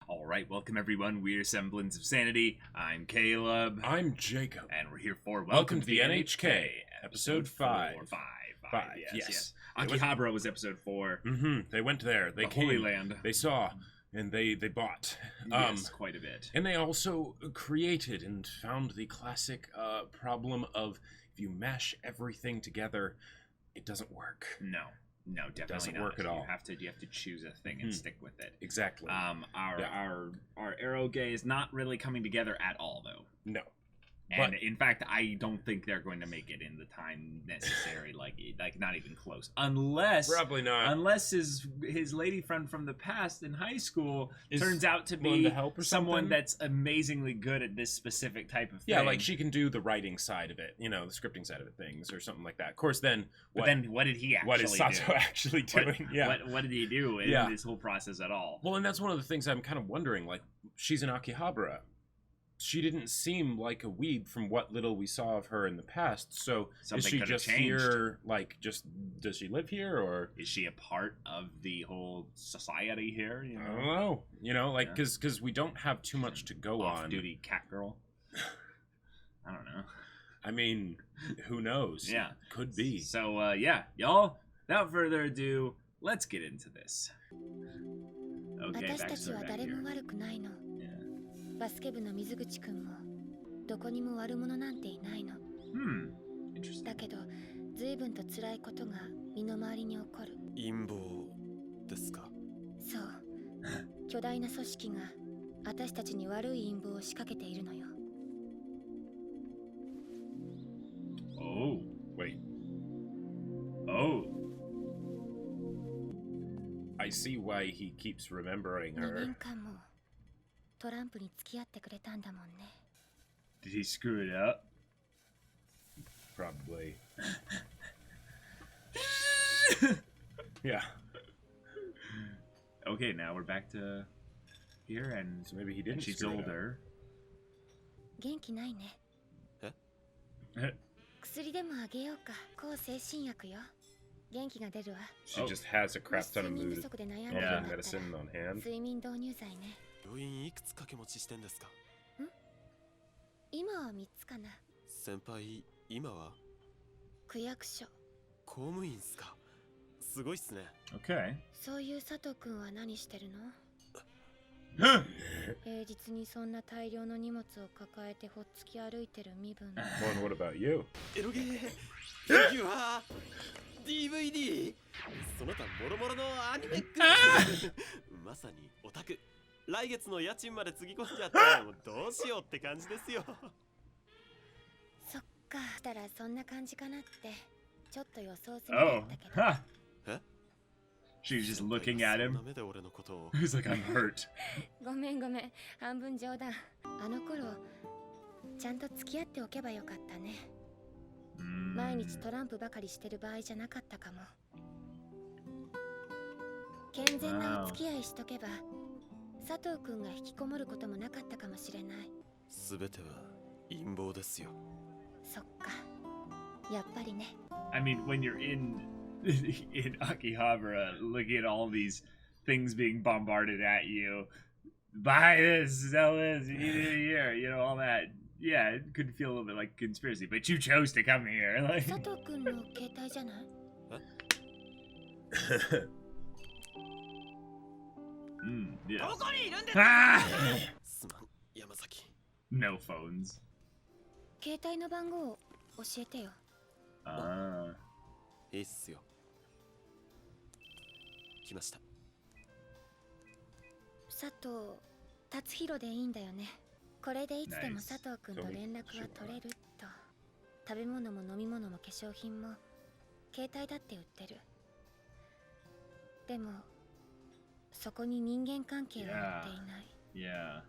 All right, welcome everyone. We're Semblance of Sanity. I'm Caleb. I'm Jacob. And we're here for Welcome to the NHK, episode 5. Five. Yes. Akihabara was episode 4. They went there. They came. Holy Land. They saw. And they bought. Yes, quite a bit. And they also created and found the classic problem of if you mash everything together, it doesn't work. No, definitely doesn't not. work at all. You have to choose a thing and stick with it. Exactly. Our eroge is not really coming together at all, though. No. And in fact, I don't think they're going to make it in the time necessary, like not even close. Unless probably not. Unless his lady friend from the past in high school turns out to be someone that's amazingly good at this specific type of thing. Yeah, like she can do the writing side of it, the scripting side of it, things or something like that. Of course, then what did he actually What is Sato actually doing? What did he do in this whole process at all? Well, and that's one of the things I'm kind of wondering. Like, she's an Akihabara. She didn't seem like a weeb from what little we saw of her in the past. So is she just here, does she live here, or is she a part of the whole society here? I don't know. Because we don't have too much to go on. Off-duty cat girl. I don't know. I mean, who knows? Yeah. Could be. So, y'all, without further ado, let's get into this. Okay, backstory back here. バスケ部の水口くんもどこにも悪者なんていないの。だけど、随分と辛いことが身の回りに起こる。陰謀ですか？そう。巨大な組織が私たちに悪い陰謀を仕掛けているのよ。Oh, wait. Oh. I see why he keeps remembering 2 her. 年間もトランプに付き合ってくれたんだもんね。Did he screw it up? Probably. Yeah. Okay, now we're back to here, and so maybe he didn't. She's older. 元気ないね。え？薬でもあげようか。抗精神薬よ。元気が出るわ。 She just has a crap ton of mood medicine on hand. 睡眠導入剤ね。病院いくつ掛け持ちしてんですか？今は3つかな。先輩、今は区役所。公務員っすか？すごいっすね。Okay. そういう佐藤くんは何してるの？平日にそんな大量の荷物を抱えてほっつき歩いてる身分。Well, what about you? エロゲー、フィギュア、DVD、その他もろもろのアニメグッズ。まさにオタク。来月の家賃までつぎ込んじゃったらもうどうしようって感じですよ。そっか、たらそんな感じかなってちょっと予想するんだけど。え？She's just looking at him. He's like, I'm hurt. ごめん、半分冗談。あの頃ちゃんと付き合っておけばよかったね。毎日トランプばかりしてる場合じゃなかったかも。健全なお付き合いしとけば佐藤くんが引きこもることもなかったかもしれない。すべては陰謀ですよ。そっか、やっぱりね。I mean, when you're in Akihabara, looking at all these things being bombarded at you, buy this, sell this, eat it here, all that. Yeah, it could feel a little bit like conspiracy, but you chose to come here. Like. 佐藤くんの携帯じゃない？Yeah. No phones. 携帯の番号教えてよ。いいっすよ。来ました。佐藤達弘でいいんだよね。これでいつでも佐藤くんと連絡は取れると。食べ物も飲み物も化粧品も携帯だって売ってる。でもそこに人間関係は売っていない。Yeah.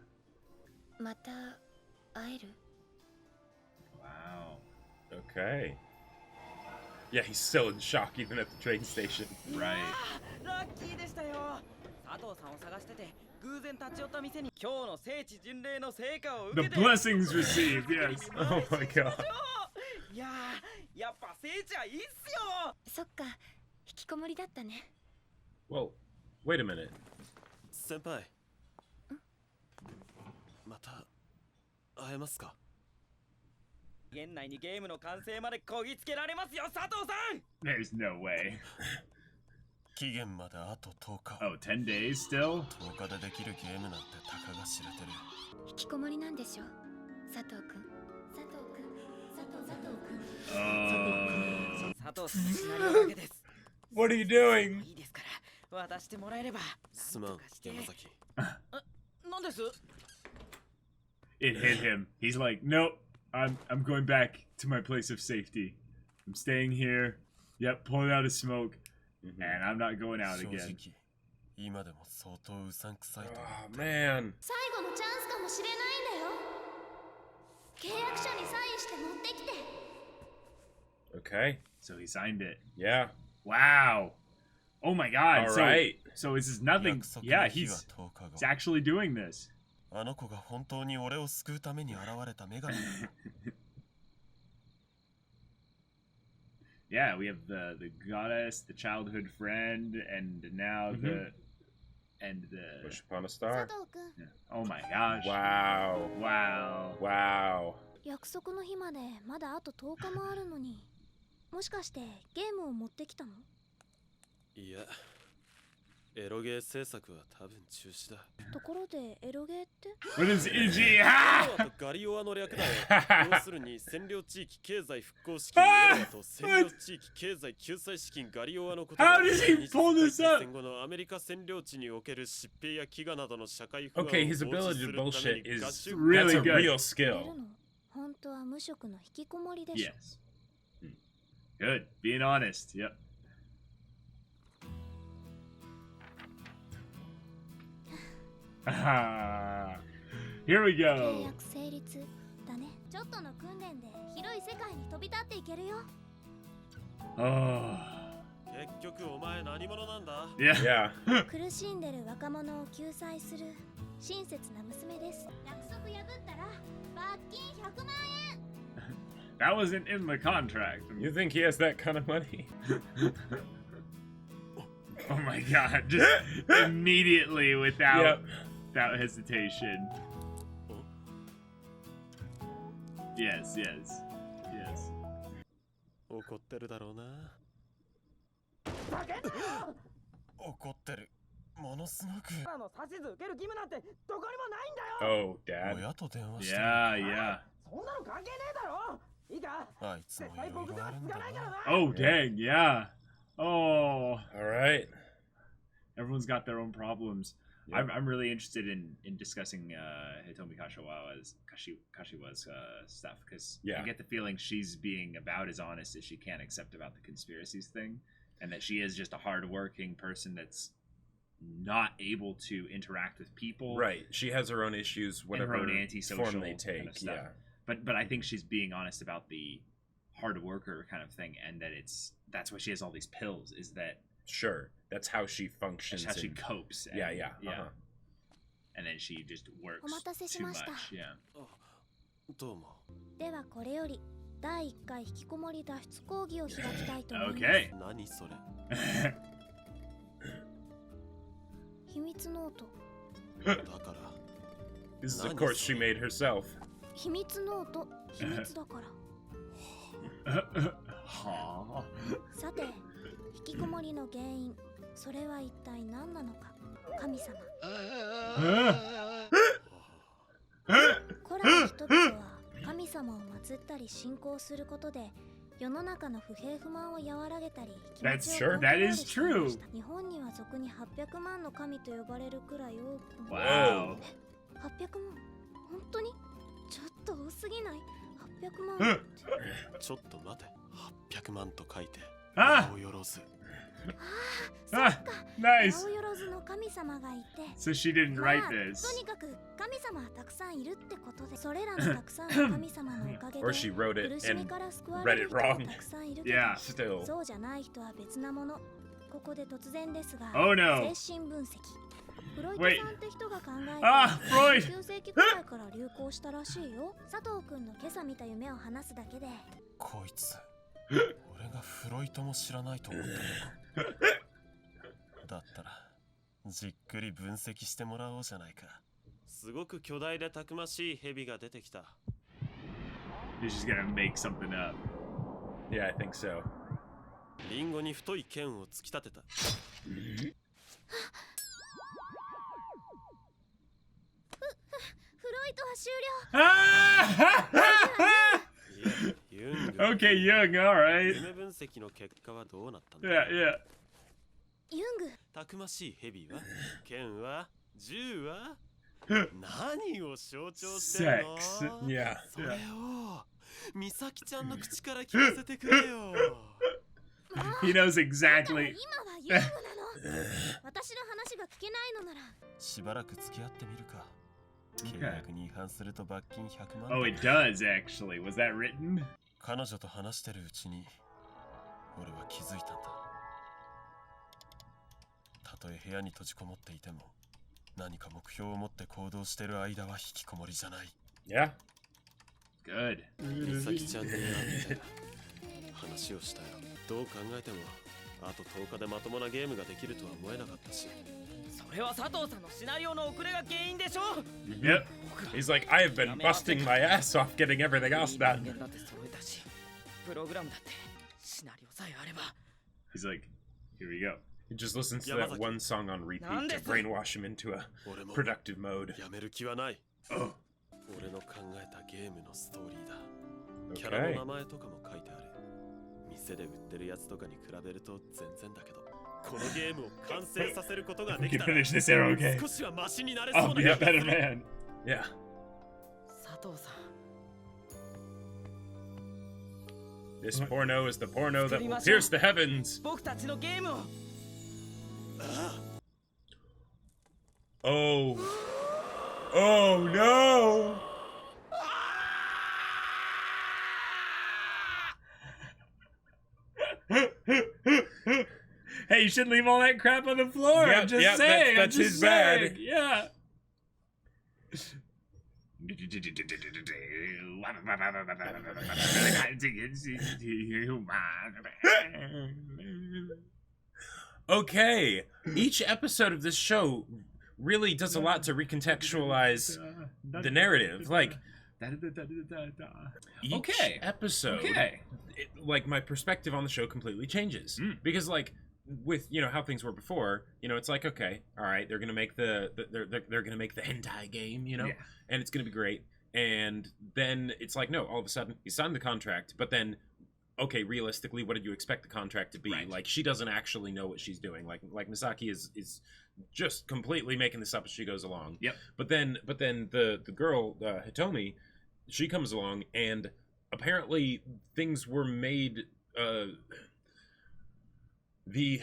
また会える？ Wow. Okay. Yeah, he's still in shock even at the train station. Right. ラッキーでしたよ。佐藤さんを探してて偶然立ち寄った店に今日の聖地巡礼の成果を受けて The blessings received, yes. Oh my god. いやー、やっぱ聖地はいいっすよ。そっか、引きこもりだったね。Well, wait a minute. 先輩。ますか？現内にゲームの完成までこぎつけられますよ、佐藤さん。 There's no way. 期限まであと10日。 Oh, 10 days still? 10日でできるゲームなんてたかが知れてる。引きこもりなんでしょ、佐藤くん。佐藤くん、佐藤くん。佐藤さんのシナリオだけです。 What are you doing? いいですから渡してもらえれば。すまん、山崎。なんです？ It hit him. He's like, nope, I'm going back to my place of safety. I'm staying here. Yep, pulling out a smoke. And I'm not going out 正 again. 直、今でも相当うさんくさいと思 Oh って。 man. 最後のチャンスかもしれないんだよ。契約書にサインして持ってきて。 Okay. So he signed it. Yeah. Wow. Oh my god. All so, right. so this is nothing. 約束 Yeah, の日は he's 10日後。 actually doing this. あの子が本当に俺を救うために現れた女神。 Yeah, we have the goddess, the childhood friend, and now the Wish upon a 佐 star. 藤くん、 oh my gosh. Wow. Wow. Wow. 約束の日までまだあと10日もあるのに、もしかしてゲームを持ってきたの？いや、エロゲー制作は多分中止だ。ところでエロゲーって？ What is EG? エロアとガリオアの略だよ。要するに占領地域経済復興資金エロアと占領地域経済救済資金ガリオアのことで、 How does he pull this up? 戦後のアメリカ占領地における疾病や飢餓などの社会不安を Okay, his 防止 ability す to るため bullshit に is 合衆 Really that's a good. real やる skill. の？本当は無職の引きこもりでしょ。 Yes. Good. Being honest. Yep. Here we 契 go. 約成立だね。ちょっとの訓練で広い世界に飛び立っていけるよ。 Oh. 結局お前何者なんだ？ Yeah. Yeah. 苦しんでる若者を救済する親切な娘です。約束破ったら罰金100万円。 That wasn't in the contract. You think he has that kind of money? Oh my god. Just immediately without hesitation. Yes, yes. Yes. 怒ってるだろうな。怒ってる。ものすごく。あの指図受ける義務なんてどこにもないんだよ。 Oh, Dad. 親と電話してる。 Yeah, yeah. そんなの関係ねえだろ。いいか。あいつもいろいろあるんだな。 Oh, dang, yeah. Oh. All right. Everyone's got their own problems. Yeah. I'm really interested in discussing Hitomi Kashiwa's stuff because I get the feeling she's being about as honest as she can, except about the conspiracies thing, and that she is just a hardworking person that's not able to interact with people. Right. She has her own issues, whatever her own antisocial form they take. kind of stuff. Yeah. But I think she's being honest about the hard worker kind of thing, and that that's why she has all these pills. Is that Sure. That's how she functions. that's how she and- copes. And, Yeah, yeah. yeah. Uh-huh. And then she just works お待たせし too ました。 much. Yeah. どうも。ではこれより第1回引きこもり脱出講義を開きたいと思います。 Okay. 何それ？秘密ノート。だから。 This is, of course, she made herself. 秘密ノート。秘密だから。 Huh. さて、引きこもりの原因、それは一体何なのか。神様。古来人々は神様を祀ったり信仰することで世の中の不平不満を和らげたり気持 That's ちを sure. コントロー That ル is していま true. した。日本には俗に800万の神と呼ばれるくらい多く。 Wow. 800万本当にちょっと多すぎない ?800 万ちょっと待て。800万と書いて。 Ah. 青よろず。Ah. Nice. 青よろずの神様がいて So she didn't まあ write this. とにかく神様はたくさんいるってことでそれらのたくさんの神様のおかげで Or she wrote 苦 it しみ and から救わ read れる it 人が wrong. たくさんいるけど Yeah. Still. そうじゃない人は別なもの。ここで突然ですが、 Oh no. 精神分析。フロイト Wait. さんって人が考えあた Freud 19世紀くらいから流行したらしいよ。佐藤くんの今朝見た夢を話すだけでこいつ。俺がフロイトも知らないと思ったのか。だったらじっくり分析してもらおうじゃないか。すごく巨大でたくましい蛇が出てきた。He's just gonna make something up. Yeah, I think so. リンゴに太い剣を突き立てた。フロイトは終了。 Ah! ユング。 Okay, Young, alright. 夢分析の結果はどうなったんだ。 Yeah, yeah. ユング。たくましいヘビは、剣は、銃は。何を象徴してるの？ Sex. Yeah. それを美咲ちゃんの口から聞かせてくれよ。 He knows exactly. 今はユングなの。私の話が聞けないのなら。しばらく付き合ってみるか。 Okay. 契約に違反すると罰金100万。 Oh, it does actually. Was that written? 彼女と話してるうちに俺は気づいたんだ。たとえ部屋に閉じこもっていても何か目標を持って行動してる間は引きこもりじゃない。 Yeah. Good. 美咲ちゃんに会って話をしたよ。どう考えてもあと10日でまともなゲームができるとは思えなかったし。それは佐藤さんのシナリオの遅れが原因でしょ。 Yep. He's like, I have been busting my ass off getting everything else 人 done. 間だって揃えたし、プログラムだってシナリオさえあれば。 He's like, here we go. He just listens to that one song on repeat to brainwash him into a 俺も productive mode. やめる気はない。 Oh. 俺の考えたゲームのストーリーだ。キャラの Okay. 名前とかも書いてある。店で売ってるやつとかに比べると全然だけど、このゲームを完成させることが We でき can たら finish this arrow game. 少しはマシになれそう I'll な be 気 a がす better る。 man. Yeah. 佐藤さん。 This porno is the porno that will 作りましょう。 pierce the heavens. 僕たちのゲームを。 Oh. Oh no. Hey, you shouldn't leave all that crap on the floor. Yep, I'm just yep, saying. that's I'm just his bad. saying. Yeah. Okay. Each episode of this show really does a lot to recontextualize the narrative. Like, each Okay. episode, Okay. like, my perspective on the show completely changes. Because, like, with, you know, how things were before, you know, it's like, okay, all right, they're gonna make they're gonna make the hentai game, you know, Yeah. and it's gonna be great. And then it's like, no, all of a sudden you signed the contract, but then, okay, realistically, what did you expect the contract to be? Right. Like, she doesn't actually know what she's doing. Like Misaki is just completely making this up as she goes along. Yep. But then the girl Hitomi, she comes along, and apparently things were made. The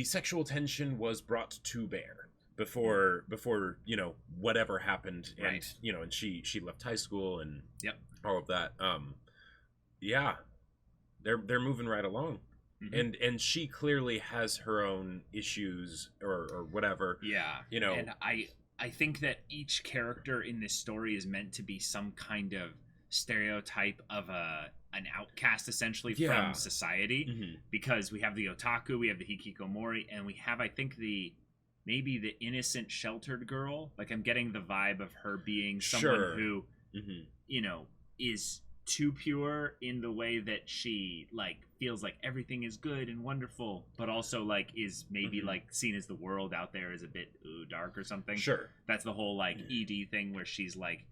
sexual tension was brought to bear before you know whatever happened, and Right. you know, and she left high school and Yep. all of that. Yeah, they're moving right along. Mhm. And she clearly has her own issues or whatever. Yeah. You know. And I think that each character in this story is meant to be some kind of stereotype of an outcast, essentially, Yeah. from society. Mhm. Because we have the otaku, we have the hikikomori, and we have, I think, maybe the innocent, sheltered girl. Like, I'm getting the vibe of her being someone Sure. who, Mhm. you know, is too pure in the way that she, like, feels like everything is good and wonderful, but also, like, is maybe, Mhm. like, seen as the world out there is a bit dark or something. Sure. That's the whole, like, ED thing where she's, like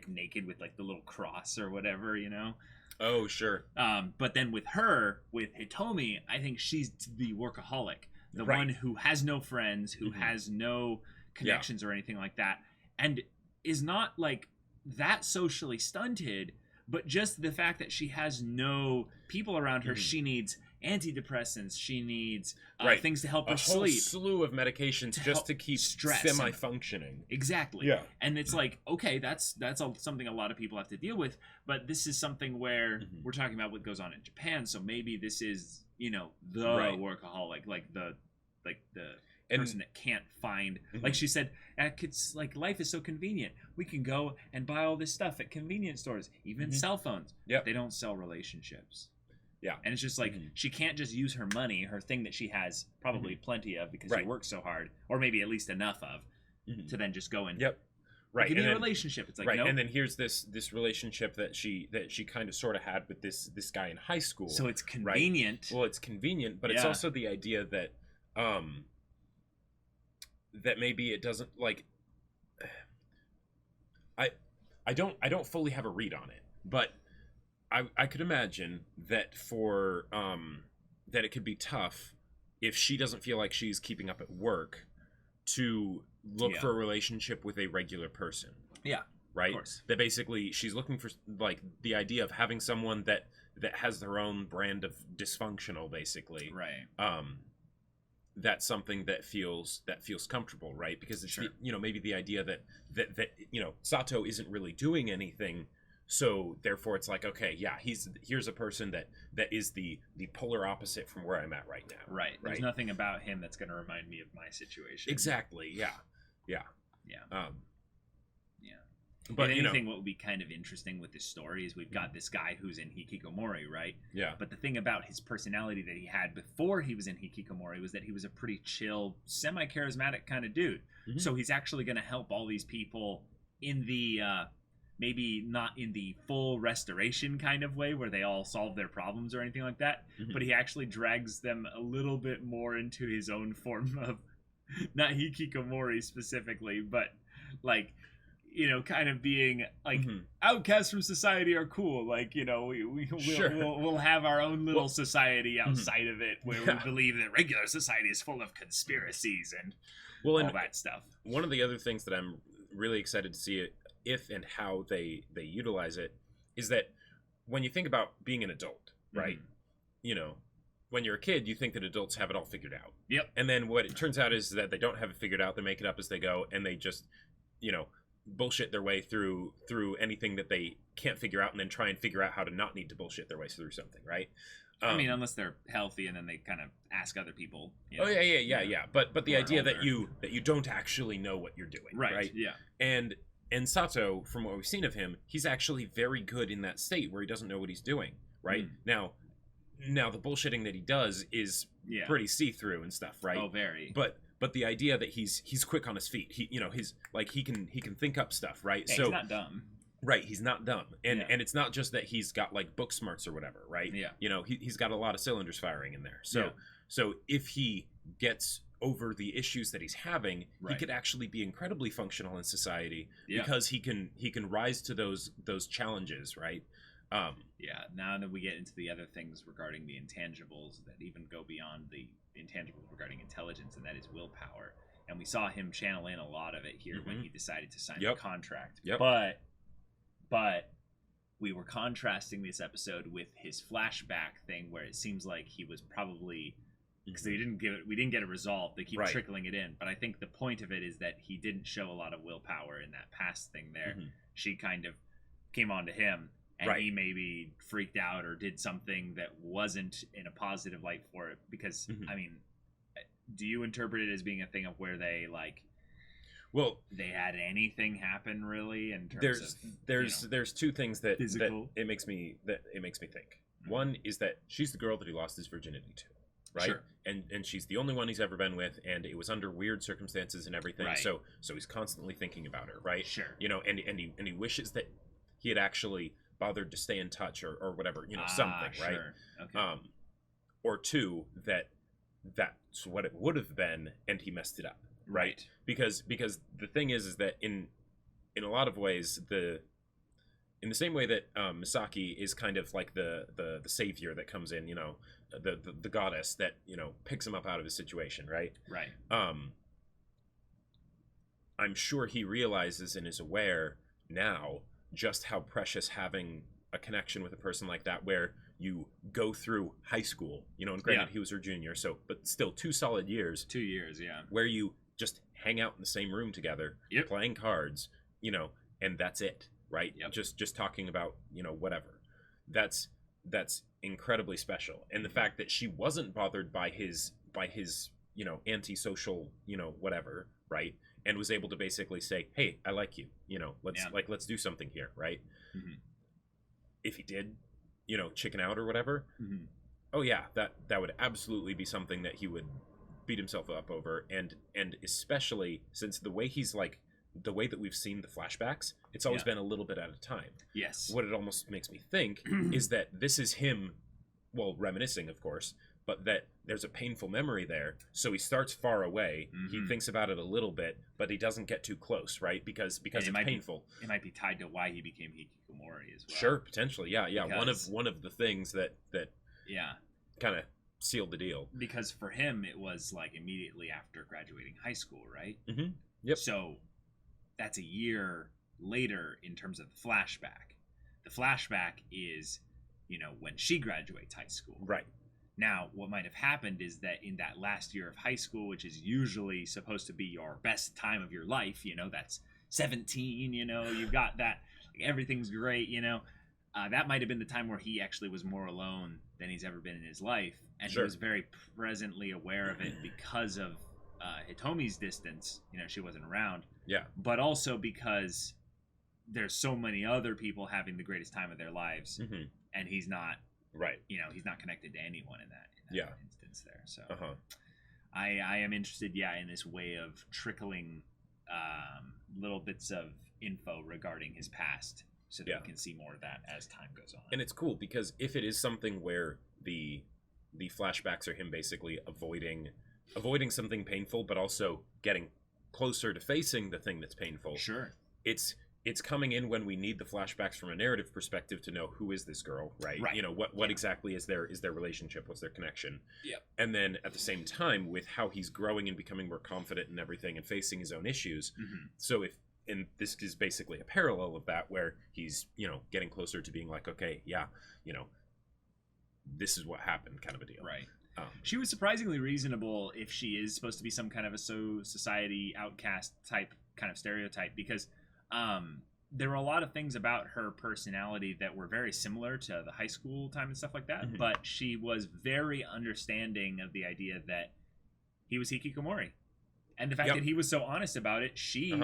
naked with, like, the little cross or whatever, you know? Oh, sure. But then with Hitomi, I think she's the workaholic, the Right. one who has no friends, who Mhm. has no connections or anything like that, and is not like that socially stunted, but just the fact that she has no people around her. Mhm. She needs antidepressants. She needs Right. things to help A her whole sleep. slew of medications To just help to keep stress semi-functioning. Exactly. Yeah. And it's like, okay, that's something a lot of people have to deal with, but this is something where Mhm. we're talking about what goes on in Japan, so maybe this is, you know, the Right. workaholic, like the And- person that can't find, Mhm. like she said, it's like life is so convenient. We can go and buy all this stuff at convenience stores, even Mhm. cell phones. Yep. They don't sell relationships. Yeah. And it's just like, Mhm. she can't just use her money, her thing that she has probably plenty of because she Right. works so hard, or maybe at least enough of, Mhm. to then just go and Yep. Right. Give me a relationship. It's like, right. nope. And then here's this relationship that she kind of sort of had with this guy in high school. So it's convenient. Right? Well, it's convenient, but it's also the idea that that maybe it doesn't like. I don't fully have a read on it, but I could imagine that for that it could be tough if she doesn't feel like she's keeping up at work to look for a relationship with a regular person. Yeah. Right? Of course. That basically she's looking for like the idea of having someone that has their own brand of dysfunctional, basically. Right. That's something that feels comfortable, right? Because it's maybe the idea that Sato isn't really doing anything, so therefore it's like, okay, yeah, here's a person that is the polar opposite from where I'm at right now. Right. There's nothing about him that's going to remind me of my situation. Exactly. Yeah. But anything what would be kind of interesting with this story is we've got this guy who's in Hikikomori, right? Yeah. But the thing about his personality that he had before he was in Hikikomori was that he was a pretty chill, semi-charismatic kind of dude. Mm-hmm. So he's actually going to help all these people in the maybe not in the full restoration kind of way where they all solve their problems or anything like that, but he actually drags them a little bit more into his own form of, not Hikikomori specifically, but like, kind of being like outcasts from society are cool. Like, we'll have our own little society outside of it where we believe that regular society is full of conspiracies and all that stuff. One of the other things that I'm really excited to see if and how they utilize it is that when you think about being an adult, right? When you're a kid, you think that adults have it all figured out. Yep. And then what it turns out is that they don't have it figured out. They make it up as they go, and they just, bullshit their way through anything that they can't figure out, and then try and figure out how to not need to bullshit their way through something, right? I mean, unless they're healthy, and then they kind of ask other people. Oh yeah. But the idea that you don't actually know what you're doing, right? Yeah. And Sato, from what we've seen of him, he's actually very good in that state where he doesn't know what he's doing, right? Now the bullshitting that he does is pretty see-through and stuff, right? Oh, very. But the idea that he's quick on his feet, he's like he can think up stuff, right? Yeah, so he's not dumb. Right, he's not dumb, and it's not just that he's got like book smarts or whatever, right? Yeah. He's got a lot of cylinders firing in there. So if he gets over the issues that he's having, he could actually be incredibly functional in society because he can rise to those challenges, right? Now that we get into the other things regarding the intangibles that even go beyond the intangibles regarding intelligence, and that is willpower, and we saw him channel in a lot of it here when he decided to sign the contract. But we were contrasting this episode with his flashback thing where it seems like he was probably, because we didn't get it resolved, they keep trickling it in, but I think the point of it is that he didn't show a lot of willpower in that past thing there. She kind of came on to him, and he maybe freaked out or did something that wasn't in a positive light for it, because I mean, do you interpret it as being a thing of where they they had anything happen really in terms there's two things that it makes me think. One is that she's the girl that he lost his virginity to, right? Sure. And she's the only one he's ever been with, and it was under weird circumstances and everything. Right. So he's constantly thinking about her, right? Sure. And he wishes that he had actually bothered to stay in touch or whatever, something, right? Sure. Okay. Or two, that's what it would have been, and he messed it up, right? Because the thing is that in a lot of ways, in the same way that Misaki is kind of like the savior that comes in, the goddess that picks him up out of his situation, right? Right. I'm sure he realizes and is aware now just how precious having a connection with a person like that, where you go through high school, and granted he was her junior, but still 2 solid years. 2 years, yeah. Where you just hang out in the same room together, playing cards, and that's it, right? Yep. Just talking about, whatever. That's incredibly special. And the fact that she wasn't bothered by his antisocial, whatever, right? And was able to basically say, "Hey, I like you. Let's do something here," right? If he did, chicken out or whatever, oh yeah, that would absolutely be something that he would beat himself up over, and especially since the way he's like the way that we've seen the flashbacks, it's always been a little bit at a time. Yes. What it almost makes me think is that this is him, well, reminiscing, of course, but that there's a painful memory there. So he starts far away. He thinks about it a little bit, but he doesn't get too close, right? Because it's painful. It might be tied to why he became hikikomori as well. Sure, potentially, yeah. Because, one of the things that kind of sealed the deal. Because for him, it was like immediately after graduating high school, right? Mm-hmm. Yep. So that's a year later in terms of the flashback. The flashback is, when she graduates high school. Right. Now, what might have happened is that in that last year of high school, which is usually supposed to be your best time of your life, that's 17, you've got that, everything's great, that might have been the time where he actually was more alone than he's ever been in his life. And Sure. he was very presently aware of it because of Hitomi's distance. She wasn't around. Yeah. But also because there's so many other people having the greatest time of their lives, and he's not. Right. He's not connected to anyone in that instance there. So I am interested, in this way of trickling little bits of info regarding his past so that we can see more of that as time goes on. And it's cool because if it is something where the flashbacks are him basically avoiding something painful, but also getting closer to facing the thing that's painful. Sure. It's coming in when we need the flashbacks from a narrative perspective to know who is this girl, right? What exactly is their relationship, what's their connection. Yep. And then at the same time with how he's growing and becoming more confident and everything and facing his own issues. So and this is basically a parallel of that where he's, getting closer to being like, okay, this is what happened kind of a deal. Right. She was surprisingly reasonable if she is supposed to be some kind of a society outcast type kind of stereotype, because there were a lot of things about her personality that were very similar to the high school time and stuff like that, but she was very understanding of the idea that he was hikikomori. And the fact that he was so honest about it, she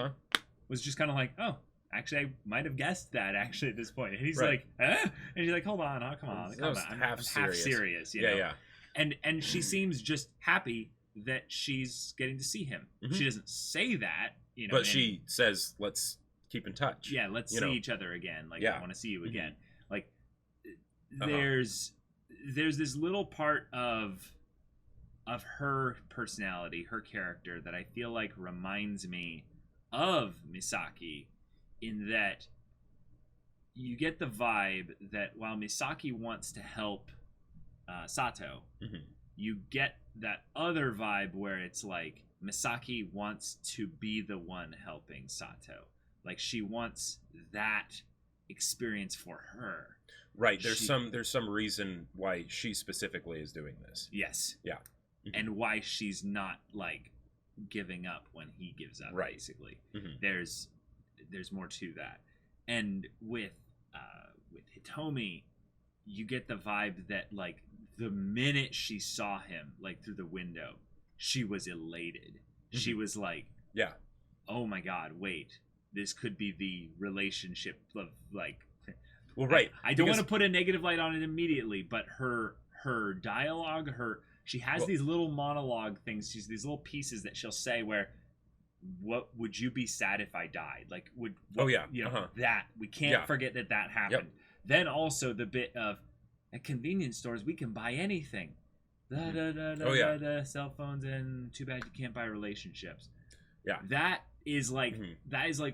was just kind of like, oh, actually, I might have guessed that actually at this point. And he's like, eh? And she's like, hold on, come on. I'm half serious. Yeah. And she seems just happy that she's getting to see him. She doesn't say that, but she says, let's keep in touch. Yeah, let's see each other again. Like, I want to see you again. Like, there's this little part of her personality, her character, that I feel like reminds me of Misaki, in that you get the vibe that while Misaki wants to help Sato, you get that other vibe where it's like Misaki wants to be the one helping Sato. Like, she wants that experience for her. Right. There's some reason why she specifically is doing this. Yes. Yeah. And why she's not like giving up when he gives up. Right. Basically, there's more to that. And with Hitomi, you get the vibe that like the minute she saw him like through the window, she was elated. She was like, yeah, oh my god, wait, this could be the relationship of like. Well, right. I don't want to put a negative light on it immediately, but her dialogue, she has these little monologue things. She's these little pieces that she'll say where, what would you be sad if I died? Like, that we can't forget that happened. Yep. Then also the bit of, at convenience stores we can buy anything. Cell phones, and too bad you can't buy relationships. Yeah. That is like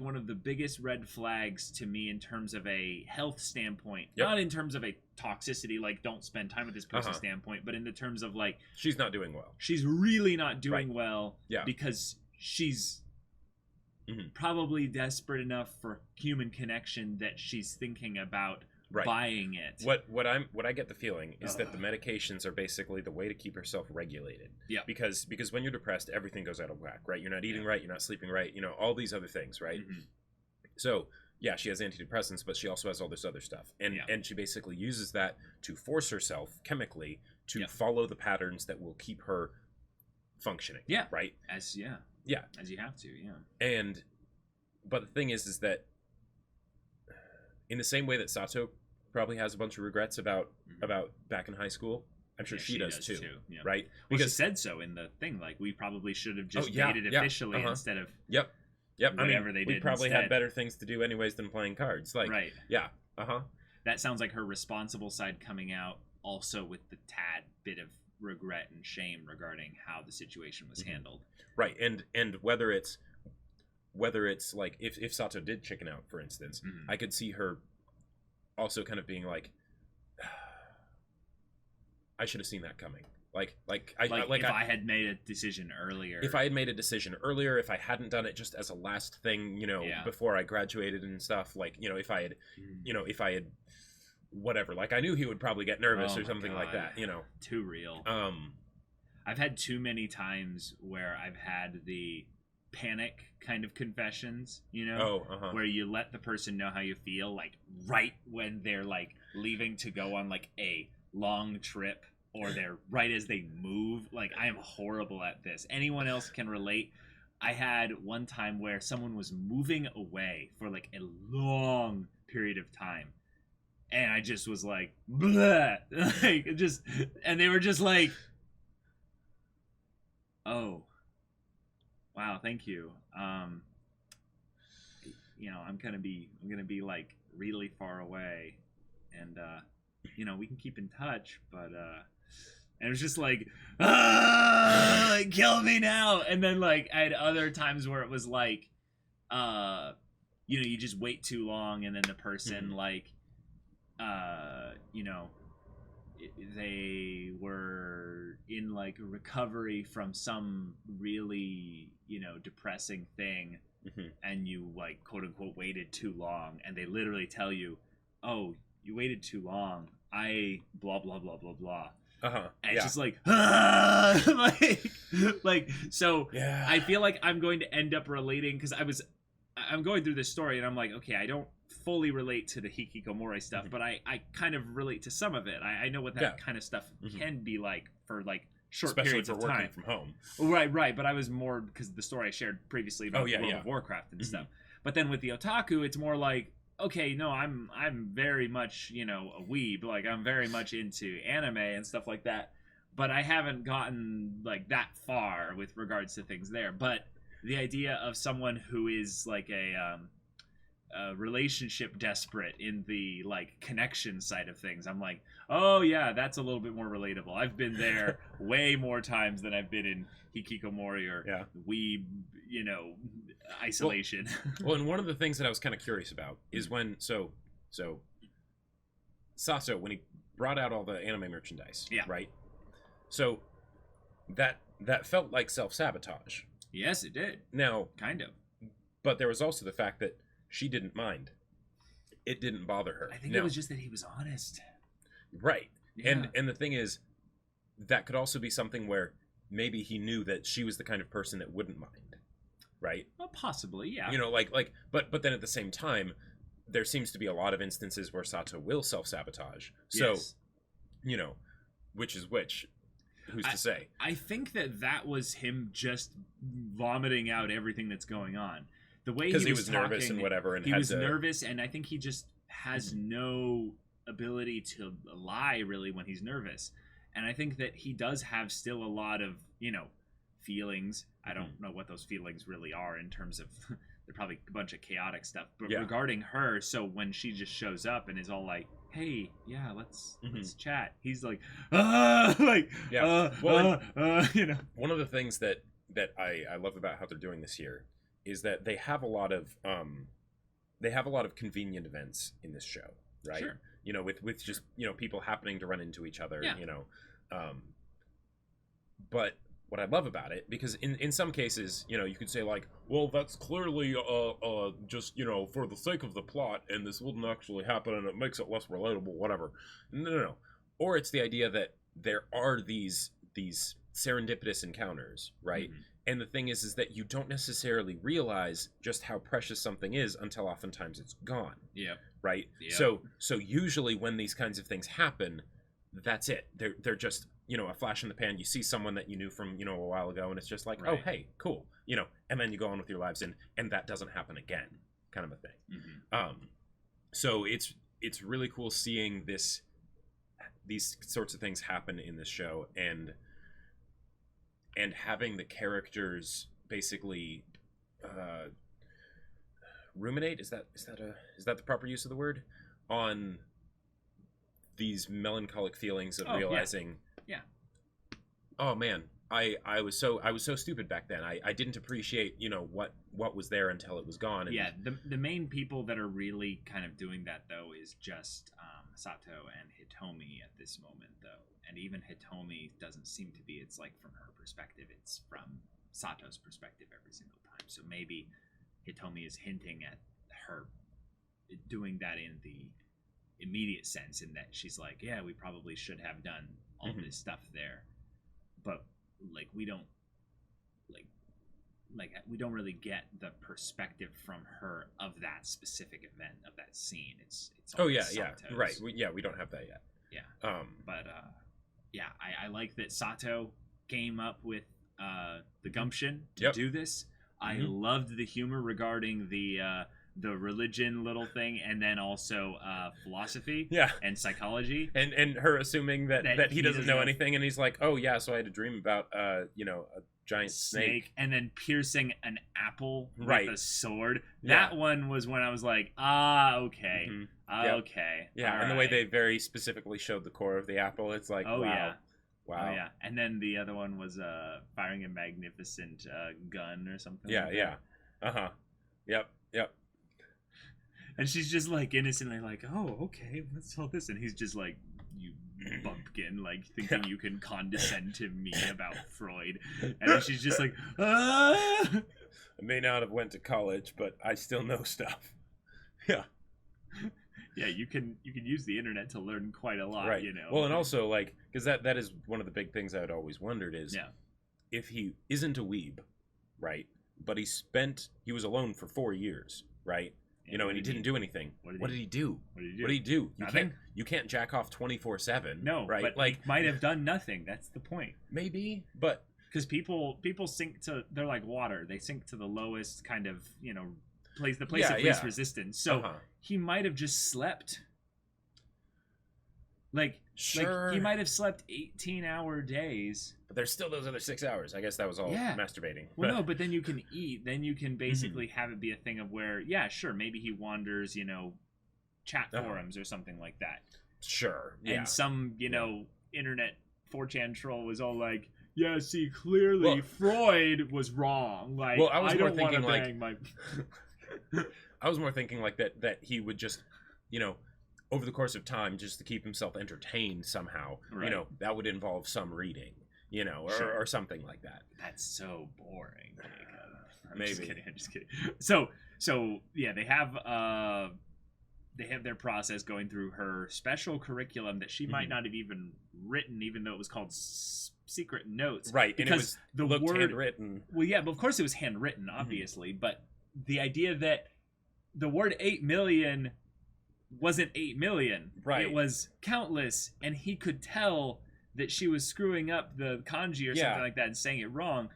one of the biggest red flags to me in terms of a health standpoint. Yep. Not in terms of a toxicity, like don't spend time with this person standpoint, but in the terms of like, she's not doing well. She's really not doing well. Yeah. Because she's probably desperate enough for human connection that she's thinking about buying it. What I get the feeling is that the medications are basically the way to keep herself regulated. Yeah. Because when you're depressed, everything goes out of whack, right? You're not eating right, you're not sleeping right, all these other things, right? So yeah, she has antidepressants, but she also has all this other stuff, and she basically uses that to force herself chemically to follow the patterns that will keep her functioning. Yeah. Right. As you have to. Yeah. But the thing is that in the same way that Sato probably has a bunch of regrets about back in high school, I'm sure she does too. Yeah. Right? Because she said so in the thing, like, we probably should have just dated officially instead of... Yep. Yep. whatever I mean, they we did probably instead. had better things to do anyways than playing cards. Like, right. Yeah. Uh-huh. That sounds like her responsible side coming out, also with the tad bit of regret and shame regarding how the situation was handled. Right. And whether it's like if Sato did chicken out, for instance, I could see her also kind of being like, I should have seen that coming. If I had made a decision earlier. If I had made a decision earlier, if I hadn't done it just as a last thing, before I graduated and stuff, like, if I had whatever, like I knew he would probably get nervous or something like that, Too real. I've had too many times where I've had the panic kind of confessions, where you let the person know how you feel, like right when they're like leaving to go on like a long trip, or they're right as they move. Like, I am horrible at this. Anyone else can relate. I had one time where someone was moving away for like a long period of time, and I just was like, bleh, like just, and they were just like, oh, wow, thank you. I'm gonna be like really far away, and we can keep in touch, but and it was just like, kill me now. And then like I had other times where it was like, you just wait too long, and then the person like, they were in like recovery from some really, depressing thing, and you like quote unquote waited too long, and they literally tell you, oh, you waited too long. I blah blah blah blah blah. And it's just like, so. Yeah. I feel like I'm going to end up relating, because I'm going through this story, and I'm like, okay, I don't fully relate to the hikikomori stuff, but I kind of relate to some of it. I know what that kind of stuff can be like for like short especially periods for of working time from home. Right. But I was more because of the story I shared previously about World of Warcraft and stuff. But then with the otaku, it's more like, okay, no, I'm very much, a weeb. Like, I'm very much into anime and stuff like that. But I haven't gotten like that far with regards to things there. But the idea of someone who is like a relationship desperate in the like connection side of things, I'm like, oh yeah, that's a little bit more relatable. I've been there way more times than I've been in hikikomori or weeb, isolation. Well, and one of the things that I was kind of curious about is when Sato, when he brought out all the anime merchandise, right? So that felt like self-sabotage. Yes, it did. Now, kind of. But there was also the fact that she didn't mind. It didn't bother her. I think it was just that he was honest. Right. Yeah. And the thing is, that could also be something where maybe he knew that she was the kind of person that wouldn't mind. Right? Well, possibly, yeah. But then at the same time, there seems to be a lot of instances where Sato will self-sabotage. So, which is which? Who's to say? I think that was him just vomiting out everything that's going on. The way he was talking, nervous and whatever, and he was nervous, and I think he just has no ability to lie really when he's nervous. And I think that he does have still a lot of feelings. I don't know what those feelings really are in terms of they're probably a bunch of chaotic stuff. But regarding her, so when she just shows up and is all like, hey, yeah, let's chat, he's like, one of the things that I love about how they're doing this here is that they have a lot of convenient events in this show, right? Sure. With just people happening to run into each other, but what I love about it, because in some cases, you could say like, well, that's clearly just for the sake of the plot, and this wouldn't actually happen, and it makes it less relatable, whatever. No. Or it's the idea that there are these serendipitous encounters, right? And the thing is that you don't necessarily realize just how precious something is until oftentimes it's gone. Yeah. Right. Yeah. So usually when these kinds of things happen, that's it. They're just a flash in the pan. You see someone that you knew from a while ago, and it's just like, oh hey, cool, and then you go on with your lives, and that doesn't happen again, kind of a thing. So it's really cool seeing these sorts of things happen in this show, and having the characters basically ruminate. Is that the proper use of the word? On these melancholic feelings of realizing. Yeah. Oh man, I was so stupid back then. I didn't appreciate what was there until it was gone. And the main people that are really kind of doing that though is just Sato and Hitomi at this moment though, and even Hitomi doesn't seem to be. It's like from her perspective, it's from Sato's perspective every single time. So maybe Hitomi is hinting at her doing that in the immediate sense, in that she's like, yeah, we probably should have done all this stuff there, but like we don't really get the perspective from her of that specific event, of that scene. It's Sato's. Right. We don't have that yet. I like that Sato came up with the gumption to do this. I loved the humor regarding the religion little thing, and then also philosophy and psychology, and her assuming that he doesn't know anything, and he's like, oh yeah, so I had a dream about a giant snake, and then piercing an apple with a sword. Yeah. That one was when I was like, okay. Okay. Yeah, and the way they very specifically showed the core of the apple, it's like, wow. Oh yeah, and then the other one was firing a magnificent gun or something. Yep. And she's just like innocently like, oh, okay, what's all this? And he's just like, you bumpkin, like thinking you can condescend to me about Freud. And then she's just like, ah! I may not have went to college, but I still know stuff. Yeah. Yeah, you can use the internet to learn quite a lot, right. Well, and also like, because that is one of the big things I had always wondered is, if he isn't a weeb, right? But he was alone for 4 years, right? And he didn't do anything. What did he do? Nothing? You can't jack off 24/7. No, right? But like, might have done nothing. That's the point. Maybe, but because people sink to, they're like water. They sink to the lowest kind of place, the place of least resistance. So he might have just slept. Like he might have slept 18-hour days. But there's still those other 6 hours. I guess that was all masturbating. Well, no, but then you can eat. Then you can basically have it be a thing of where, maybe he wanders, chat forums or something like that. Sure. Yeah. And some, internet 4chan troll was all like, yeah, see, clearly Freud was wrong. Like, I was more don't thinking want to bang my... I was more thinking like that he would just, over the course of time, just to keep himself entertained somehow, that would involve some reading, or something like that. That's so boring, Jacob. I'm just kidding. So yeah, they have their process going through her special curriculum that she might not have even written, even though it was called Secret Notes. Right, because and it was handwritten. Well, yeah, but of course it was handwritten, obviously, but the idea that the word 8 million wasn't 8 million. Right. It was countless, and he could tell that she was screwing up the kanji or something like that and saying it wrong,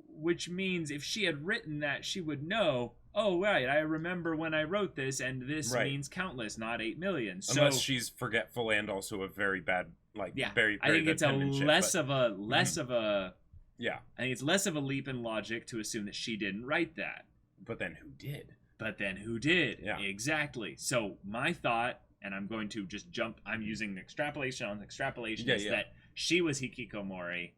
which means if she had written that, she would know, oh, right, I remember when I wrote this, and this means countless, not 8 million. So, unless she's forgetful and also a very bad, very I think bad it's a less of a I think it's less of a leap in logic to assume that she didn't write that. But then who did? Yeah. Exactly. So my thought, and I'm going to just jump, I'm using extrapolation on extrapolation, is that she was hikikomori.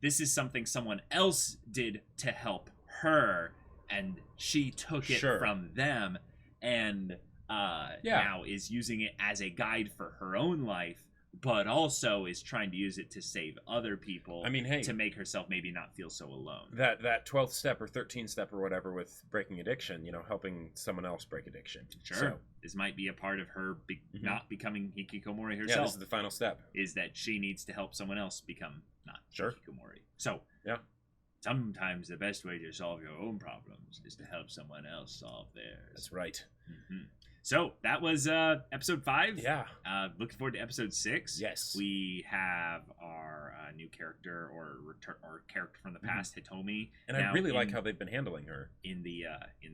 This is something someone else did to help her, and she took it from them, and now is using it as a guide for her own life, but also is trying to use it to save other people. I mean, hey, to make herself maybe not feel so alone. That 12th step or 13th step or whatever with breaking addiction, helping someone else break addiction. Sure. So, this might be a part of her not becoming hikikomori herself. Yeah, this is the final step. Is that she needs to help someone else become not hikikomori. So, sometimes the best way to solve your own problems is to help someone else solve theirs. That's right. So that was episode 5. Yeah. Looking forward to episode 6. Yes. We have our new character or character from the past, Hitomi. And I really like how they've been handling her in the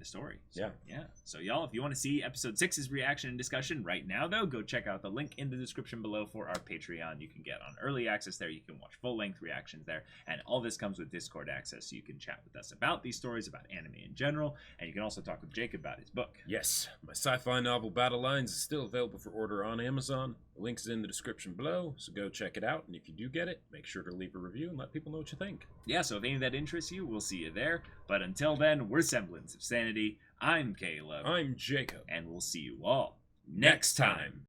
story. So, yeah. Yeah. So y'all, if you want to see episode 6's reaction and discussion right now, though, go check out the link in the description below for our Patreon. You can get on early access there. You can watch full-length reactions there. And all this comes with Discord access, so you can chat with us about these stories, about anime in general. And you can also talk with Jake about his book. Yes. My sci-fi novel Battle Lines is still available for order on Amazon. The link is in the description below, so go check it out. And if you do get it, make sure to leave a review and let people know what you think. Yeah, so if any of that interests you, we'll see you there. But until then, we're Semblance of Sanity. I'm Caleb. I'm Jacob. And we'll see you all next time.